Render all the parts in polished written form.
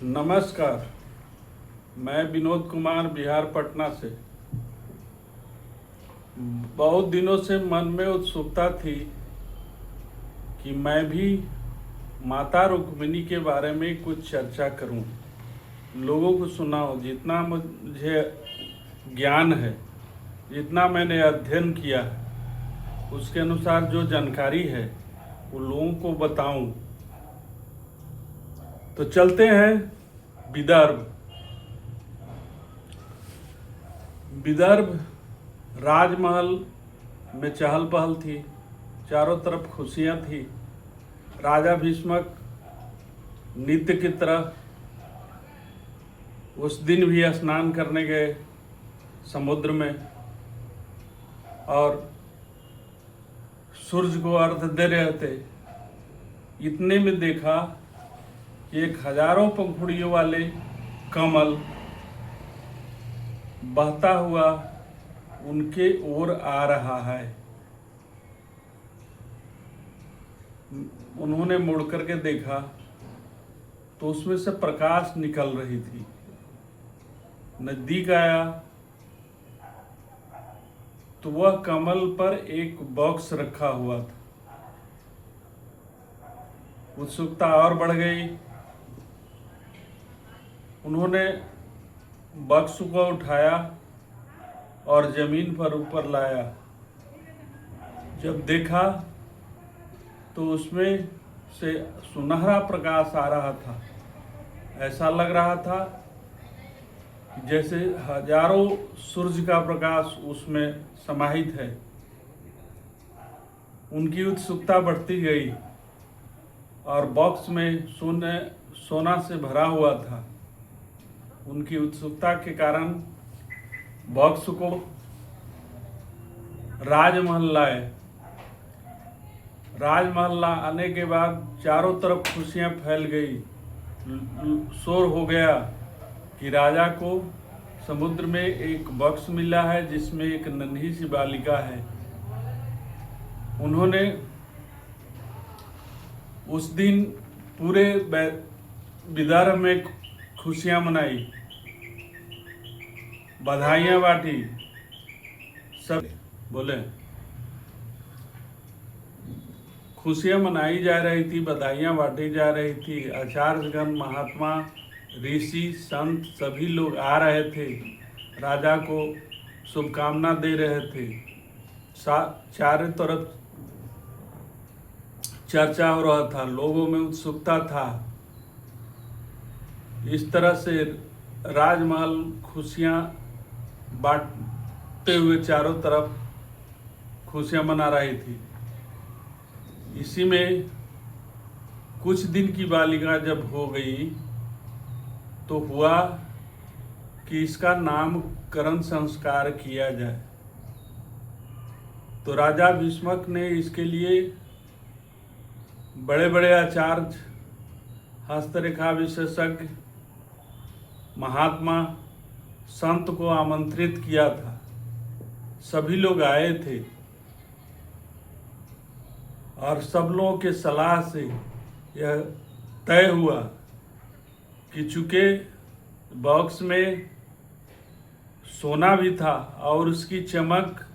नमस्कार। मैं विनोद कुमार बिहार पटना से। बहुत दिनों से मन में उत्सुकता थी कि मैं भी माता रुक्मिणी के बारे में कुछ चर्चा करूं, लोगों को सुनाऊं। जितना मुझे ज्ञान है, जितना मैंने अध्ययन किया है, उसके अनुसार जो जानकारी है वो लोगों को बताऊं। तो चलते हैं विदर्भ। विदर्भ राजमहल में चहल पहल थी, चारों तरफ खुशियां थी। राजा भीष्मक नित्य की तरह उस दिन भी स्नान करने गए समुद्र में और सूर्य को अर्घ्य दे रहे थे। इतने में देखा कि एक हजारों पंखुड़ियों वाले कमल बहता हुआ उनके ओर आ रहा है। उन्होंने मुड़ करके देखा तो उसमें से प्रकाश निकल रही थी। नजदीक आया तो वह कमल पर एक बॉक्स रखा हुआ था। उत्सुकता और बढ़ गई। उन्होंने बॉक्स को उठाया और जमीन पर ऊपर लाया। जब देखा तो उसमें से सुनहरा प्रकाश आ रहा था। ऐसा लग रहा था जैसे हजारों सूर्य का प्रकाश उसमें समाहित है। उनकी उत्सुकता बढ़ती गई और बॉक्स में सोना से भरा हुआ था। उनकी उत्सुकता के कारण बॉक्स को राजमहल लाए। राजमहल आने के बाद चारों तरफ खुशियां फैल गई। शोर हो गया कि राजा को समुद्र में एक बॉक्स मिला है जिसमें एक नन्ही सी बालिका है। उन्होंने उस दिन पूरे विदर्भ में खुशियां मनाई, बधाइयां बांटी। सब बोले खुशियां मनाई जा रही थी, बधाइयां बांटी जा रही थी। आचार्यगण, महात्मा, ऋषि, संत सभी लोग आ रहे थे, राजा को शुभकामना दे रहे थे। चारों तरफ चर्चा हो रहा था, लोगों में उत्सुकता था। इस तरह से राजमहल खुशियां बांटते हुए चारों तरफ खुशियां मना रही थी। इसी में कुछ दिन की बालिका जब हो गई तो हुआ कि इसका नामकरण संस्कार किया जाए। तो राजा भीष्मक ने इसके लिए बड़े बड़े आचार्य, हस्तरेखा विशेषज्ञ, महात्मा, संत को आमंत्रित किया था। सभी लोग आए थे और सब लोगों के सलाह से यह तय हुआ कि चूंकि बॉक्स में सोना भी था और उसकी चमक,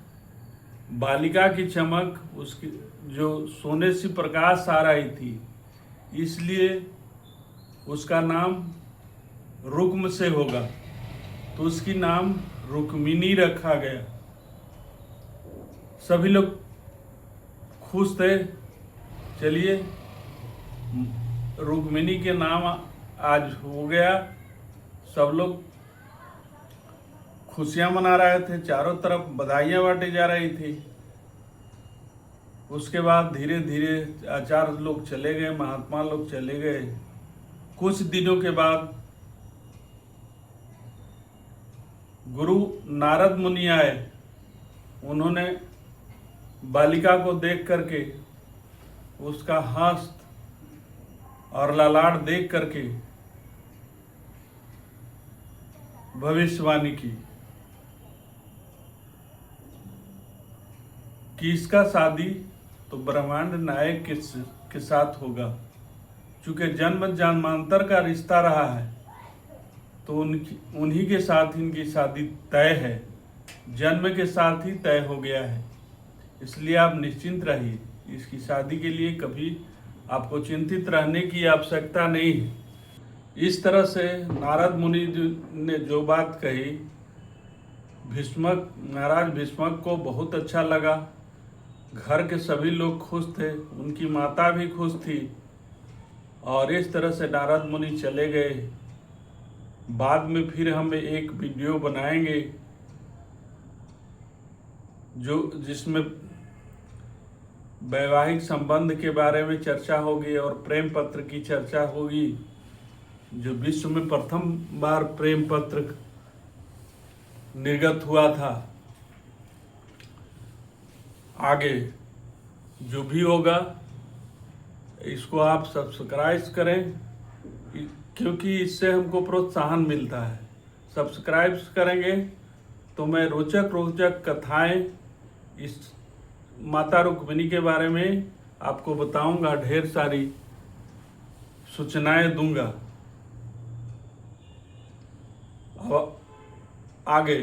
बालिका की चमक, उसकी जो सोने से प्रकाश आ रही थी, इसलिए उसका नाम रुक्म से होगा। तो उसकी नाम रुक्मिणी रखा गया। सभी लोग खुश थे। चलिए, रुक्मिणी के नाम आज हो गया। सब लोग खुशियां मना रहे थे, चारों तरफ बधाइयां बांटी जा रही थी। उसके बाद धीरे धीरे आचार्य लोग चले गए, महात्मा लोग चले गए। कुछ दिनों के बाद गुरु नारद मुनि आए। उन्होंने बालिका को देख करके, उसका हस्त और ललाट देख करके भविष्यवाणी की कि इसका शादी तो ब्रह्मांड नायक के साथ होगा। चूंकि जन्म जन्मांतर का रिश्ता रहा है, तो उन्हीं के साथ इनकी शादी तय है, जन्म के साथ ही तय हो गया है। इसलिए आप निश्चिंत रहिए, इसकी शादी के लिए कभी आपको चिंतित रहने की आवश्यकता नहीं है। इस तरह से नारद मुनि ने जो बात कही, महाराज भीष्मक को बहुत अच्छा लगा। घर के सभी लोग खुश थे, उनकी माता भी खुश थी, और इस तरह से नारद मुनि चले गए। बाद में फिर हम एक वीडियो बनाएंगे जिसमें वैवाहिक संबंध के बारे में चर्चा होगी और प्रेम पत्र की चर्चा होगी, जो विश्व में प्रथम बार प्रेम पत्र निर्गत हुआ था। आगे जो भी होगा इसको आप सब्सक्राइब करें, क्योंकि इससे हमको प्रोत्साहन मिलता है। सब्सक्राइब करेंगे तो मैं रोचक कथाएं इस माता रुक्मिणी के बारे में आपको बताऊंगा, ढेर सारी सूचनाएं दूंगा। अब आगे